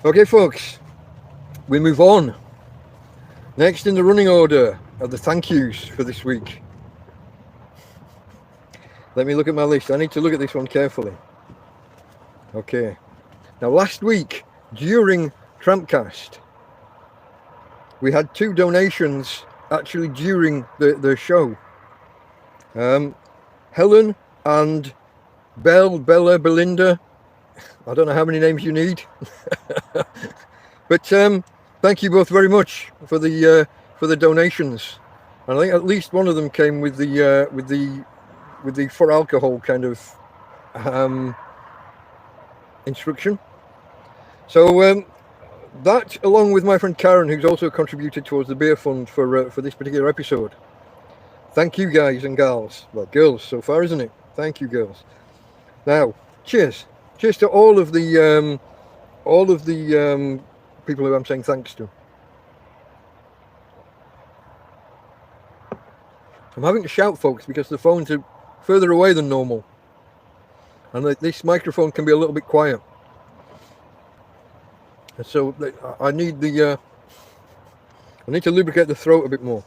Okay, folks, we move on. Next in the running order are the thank yous for this week. Let me look at my list. I need to look at this one carefully. Okay. Now, last week, during TrampCast, we had 2 donations actually during the show. Helen and Bella, Belinda. I don't know how many names you need. But thank you both very much for the donations. And I think at least one of them came with the for alcohol kind of instruction. So that, along with my friend Karen, who's also contributed towards the beer fund for this particular episode. Thank you, guys and gals. Well, girls so far, isn't it? Thank you, girls. Now, cheers. Cheers to all of the people who I'm saying thanks to. I'm having to shout, folks, because the phones are further away than normal, and this microphone can be a little bit quiet. And so I need to lubricate the throat a bit more.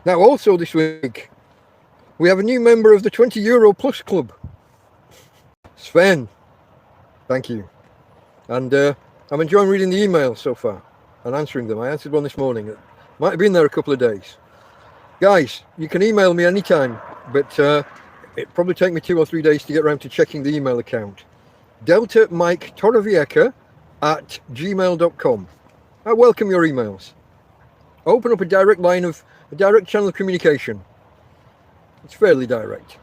Now, also this week, we have a new member of the €20 Plus Club, Sven. Thank you. And I'm enjoying reading the emails so far and answering them. I answered one this morning. It might have been there a couple of days. Guys, you can email me anytime, but it'll probably take me 2 or 3 days to get around to checking the email account. DeltaMikeTorrevieja @gmail.com. I welcome your emails. Open up a direct channel of communication. It's fairly direct.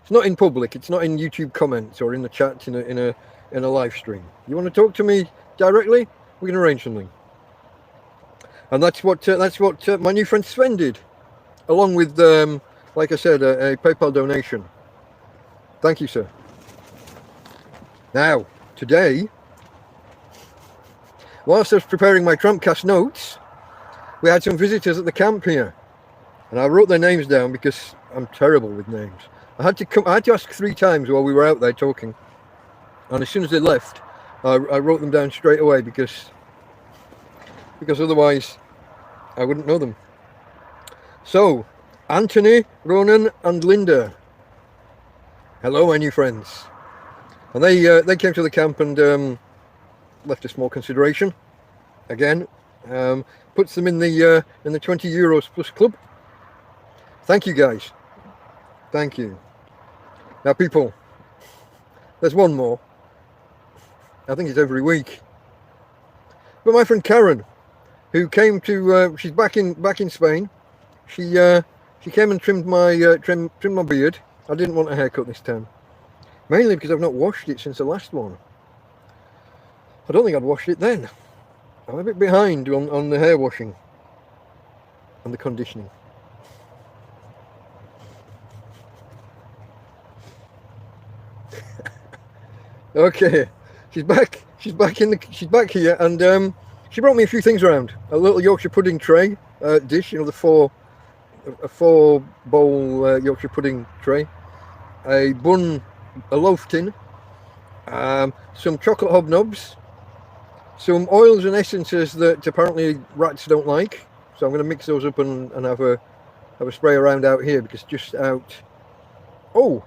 It's not in public. It's not in YouTube comments or in the chat in a live stream. You want to talk to me directly? We can arrange something. And that's what my new friend Sven did, along with, like I said, a PayPal donation. Thank you, sir. Now, today, whilst I was preparing my TrampCast notes, we had some visitors at the camp here, and I wrote their names down because I'm terrible with names. I had to ask 3 times while we were out there talking, and as soon as they left, I wrote them down straight away because otherwise I wouldn't know them. So, Anthony, Ronan, and Linda. Hello, my new friends. And they came to the camp and left a small consideration. Again, puts them in the €20 Plus Club. Thank you, guys. Thank you. Now, people, there's one more. I think it's every week. But my friend Karen, who came to, she's back in Spain. She came and trimmed my beard. I didn't want a haircut this time, mainly because I've not washed it since the last one. I don't think I'd washed it then. I'm a bit behind on the hair washing and the conditioning. Okay, she's back here, and she brought me a few things around. A little Yorkshire pudding tray dish, the 4 bowl Yorkshire pudding tray, a loaf tin, some chocolate hobnobs, some oils and essences that apparently rats don't like. So I'm going to mix those up and have a spray around out here, because just out. Oh,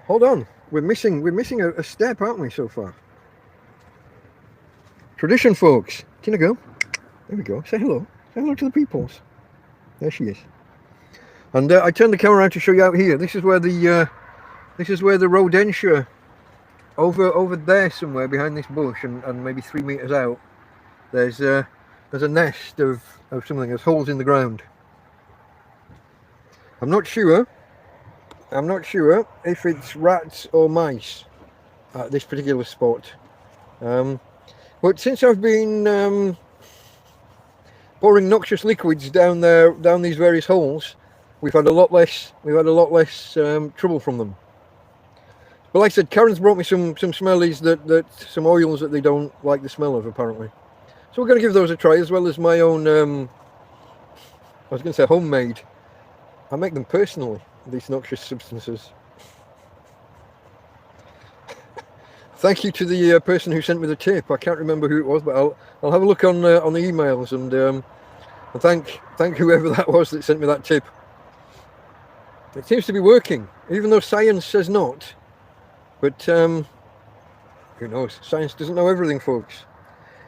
hold on. We're missing a step, aren't we, so far? Tradition, folks. Can I go? There we go. Say hello. Say hello to the peoples. There she is. And I turned the camera around to show you out here. This is where the rodentia, over there somewhere behind this bush, and maybe 3 meters out, there's a nest of something. There's holes in the ground. I'm not sure if it's rats or mice at this particular spot. But since I've been pouring noxious liquids down these various holes, we've had a lot less trouble from them. But like I said, Karen's brought me some smellies some oils that they don't like the smell of, apparently. So we're going to give those a try, as well as my own, I was going to say homemade. I make them personally, these noxious substances. thank you to the person who sent me the tip. I can't remember who it was, but I'll have a look on the emails and thank whoever that was that sent me that tip. It seems to be working, even though science says not. But who knows? Science doesn't know everything, folks.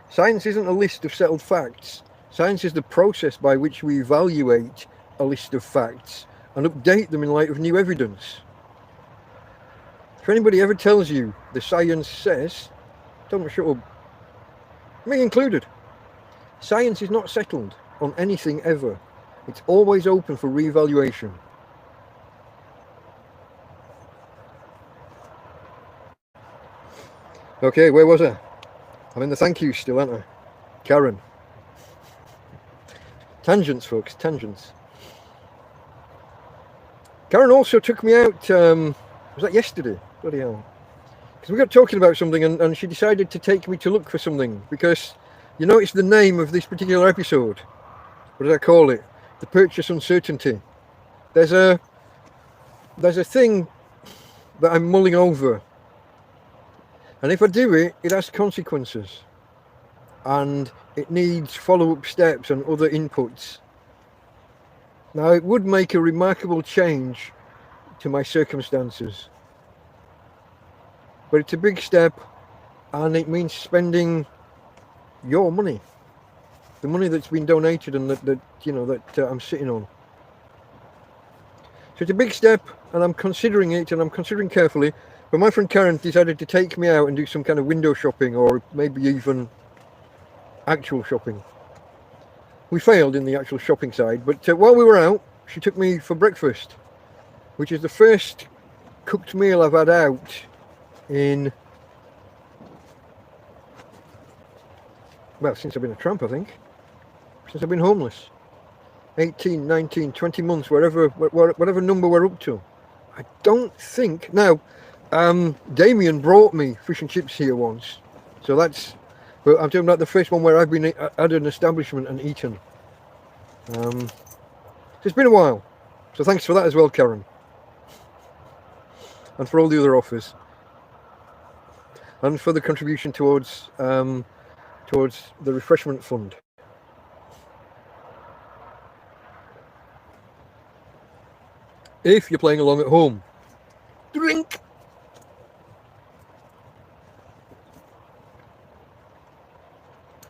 Science isn't a list of settled facts. Science is the process by which we evaluate a list of facts and update them in light of new evidence. If anybody ever tells you the science says, don't shut up. Me included. Science is not settled on anything ever. It's always open for re-evaluation. Okay, where was I? I'm in the thank you still, aren't I? Karen. Tangents, folks, tangents. Karen also took me out, was that yesterday? Bloody hell. Because we got talking about something and she decided to take me to look for something because you notice the name of this particular episode. What did I call it? The purchase uncertainty. There's a thing that I'm mulling over. And if I do it, it has consequences. And it needs follow-up steps and other inputs. Now, it would make a remarkable change to my circumstances. But it's a big step, and it means spending your money. The money that's been donated and that I'm sitting on. So it's a big step, and I'm considering it, and I'm considering carefully. But my friend Karen decided to take me out and do some kind of window shopping or maybe even actual shopping. We failed in the actual shopping side, but while we were out, she took me for breakfast, which is the first cooked meal I've had out in, well, since I've been a tramp, I think. Since I've been homeless. 18, 19, 20 months, whatever number we're up to. I don't think... Now, Damien brought me fish and chips here once, so that's, but I'm talking about the first one where I've been at an establishment and eaten. So it's been a while, so thanks for that as well, Karen, and for all the other offers, and for the contribution towards the refreshment fund. If you're playing along at home, drink.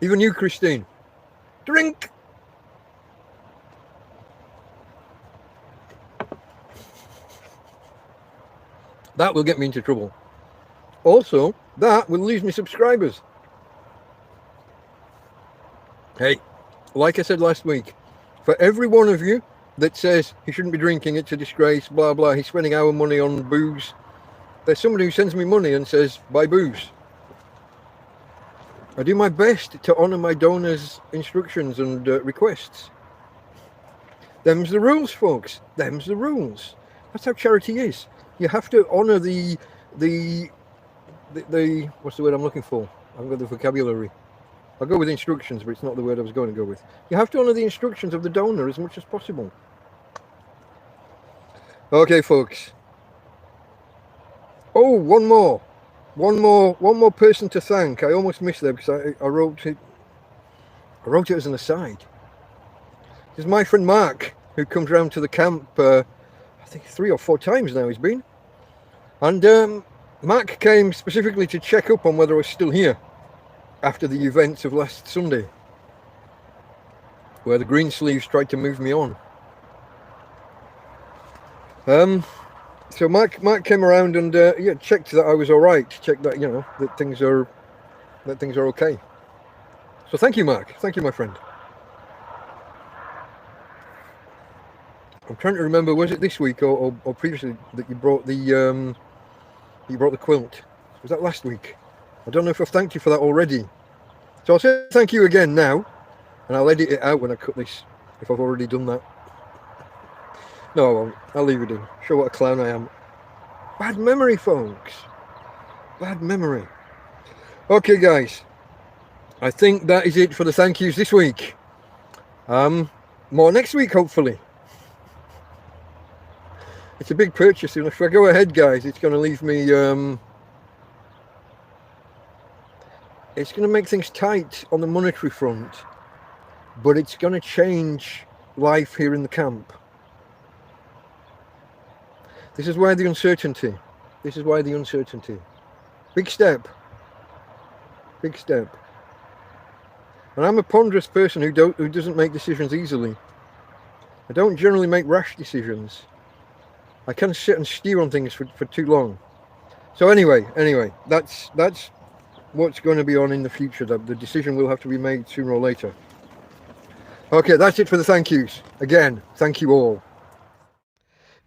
Even you, Christine. Drink! That will get me into trouble. Also, that will lose me subscribers. Hey, like I said last week, for every one of you that says he shouldn't be drinking, it's a disgrace, blah, blah, he's spending our money on booze, there's somebody who sends me money and says, buy booze. I do my best to honour my donors' instructions and requests. Them's the rules, folks. Them's the rules. That's how charity is. You have to honour the what's the word I'm looking for? I haven't got the vocabulary. I'll go with instructions, but it's not the word I was going to go with. You have to honour the instructions of the donor as much as possible. Okay, folks. Oh, one more person to thank. I almost missed that because I wrote it as an aside. There's my friend Mark, who comes round to the camp, I think 3 or 4 times now he's been. And Mark came specifically to check up on whether I was still here after the events of last Sunday, where the Greensleeves tried to move me on. So Mark came around and checked that I was all right, checked that that things are okay. So thank you, Mark. Thank you, my friend. I'm trying to remember, was it this week or previously that you brought the quilt? Was that last week? I don't know if I've thanked you for that already. So I'll say thank you again now, and I'll edit it out when I cut this if I've already done that. No, I won't. I'll leave it in. Show what a clown I am. Bad memory, folks. Bad memory. Okay, guys. I think that is it for the thank yous this week. More next week, hopefully. It's a big purchase, and if I go ahead, guys, it's going to leave me It's going to make things tight on the monetary front, but it's going to change life here in the camp. This is why the uncertainty. This is why the uncertainty. Big step. Big step. And I'm a ponderous person who doesn't make decisions easily. I don't generally make rash decisions. I can sit and steer on things for too long. So anyway, that's what's going to be on in the future. The decision will have to be made sooner or later. Okay, that's it for the thank yous. Again, thank you all.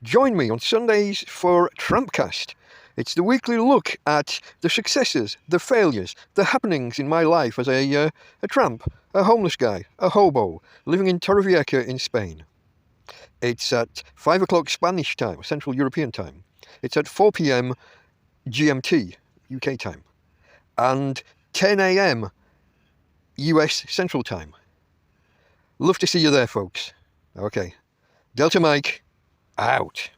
Join me on Sundays for TrampCast. It's the weekly look at the successes, the failures, the happenings in my life as a tramp, a homeless guy, a hobo, living in Torrevieja in Spain. It's at 5 o'clock Spanish time, Central European time. It's at 4 p.m. GMT, UK time. And 10 a.m. US Central time. Love to see you there, folks. Okay. Delta Mike, out.